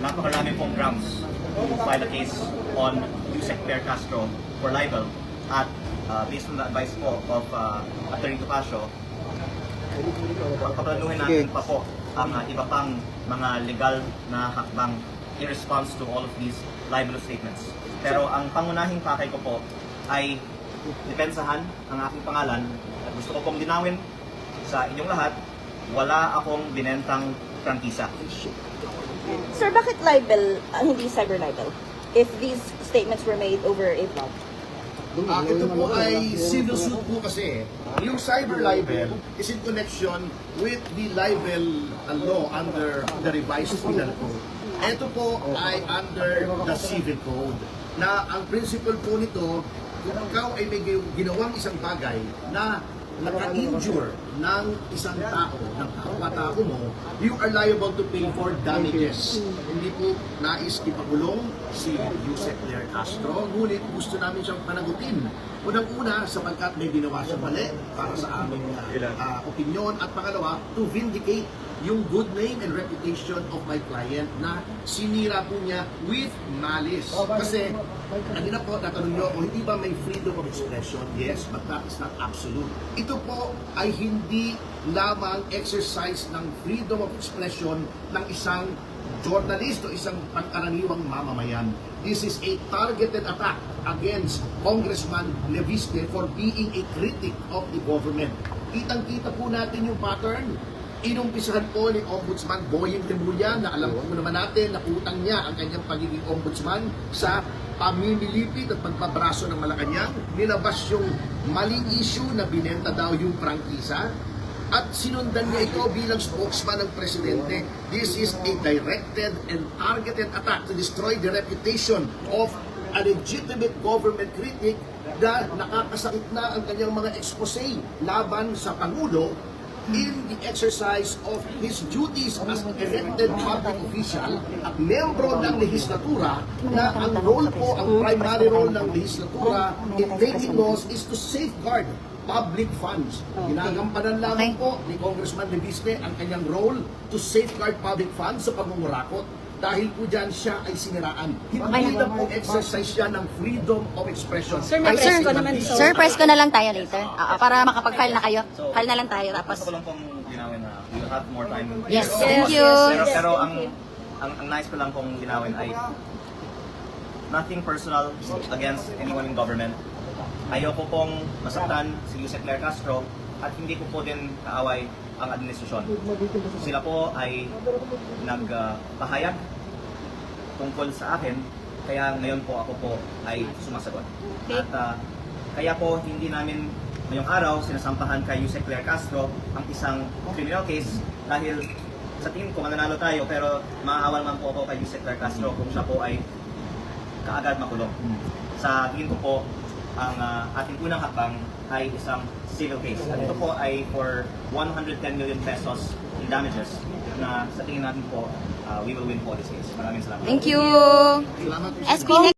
napakarami pong grounds to file a case on Yusek Claire Castro for libel at based on the advice po of Attorney Topacio, pagpaplanuhin natin pa po ang iba pang mga legal na hakbang in response to all of these libelous statements. Pero ang pangunahing pakay ko po ay depensahan ang aking pangalan at gusto ko pong linawin sa inyong lahat, wala akong binentang prangkisa. Sir, bakit libel, hindi cyber libel? If these statements were made over a blog? Ito po ay civil suit po kasi. Yung cyber libel is in connection with the libel law under the revised penal code. Ito po ay under the civil code na ang principle po nito, kung ikaw ay may ginawang isang bagay na naka-injure ng isang tao, ng kapwa-tao mo, you are liable to pay for damages. Hindi po nais ipagulong si Yusek Claire Castro, ngunit gusto namin siyang panagutin. Unang-una, sapagkat may ginawa siyang mali para sa aming opinion, at pangalawa, to vindicate yung good name and reputation of my client na sinira po niya with malice. Kasi, kanina po, natanong niyo kung hindi ba may freedom of expression? Yes, but that is not absolute. Ito po ay hindi lamang exercise ng freedom of expression ng isang journalist o isang pangkaraniwang mamamayan. This is a targeted attack against Congressman Levisque for being a critic of the government. Kitang-kita po natin yung pattern. Inumpisahan po ni Ombudsman Boyeng Remulla na alam po naman natin na utang niya ang kanyang pagiging ombudsman sa pamimilipit at pagpabraso ng Malacanang. Nilabas yung maling issue na binenta daw yung prangkisa at sinundan niya ito bilang spokesman ng presidente. This is a directed and targeted attack to destroy the reputation of a legitimate government critic na nakakasakit na ang kanyang mga expose laban sa Pangulo in the exercise of his duties as elected public official at membro ng lehislatura, na ang role po, ang primary role ng lehislatura in making laws is to safeguard public funds. Ginagampanan lamang po ni Congressman Levisque ang kanyang role to safeguard public funds sa pagmumurakot. Dahil po dyan siya ay siniraan. Hindi na po exercise siya ng freedom of expression. Sir, may press ko naman. Sir, press ko na lang tayo later. Para makapag-file na kayo. So, File na lang tayo tapos. gusto ko lang pong linawin na we will have more time. Yes, Pero- thank you. Pero ang nice ko lang pong linawin ay nothing personal against anyone in government. Ayoko pong masaktan si Yusek Claire Castro at hindi ko po din kaaway ang administrasyon. Sila po ay nagpahayag tungkol sa akin, kaya ngayon po ako po ay sumasagot. At kaya po hindi namin ngayong araw sinasampahan kay Yusek Claire Castro ang isang criminal case dahil sa tingin ko mananalo tayo, pero maaawa naman po ako kay Yusek Claire Castro kung siya po ay kaagad makulong. Sa tingin ko po, ang ating unang hakbang ay isang civil case. At ito po ay for 110 million pesos in damages na sa tingin natin po, we will win po this case. Maraming salamat. Thank you. Salamat po. SP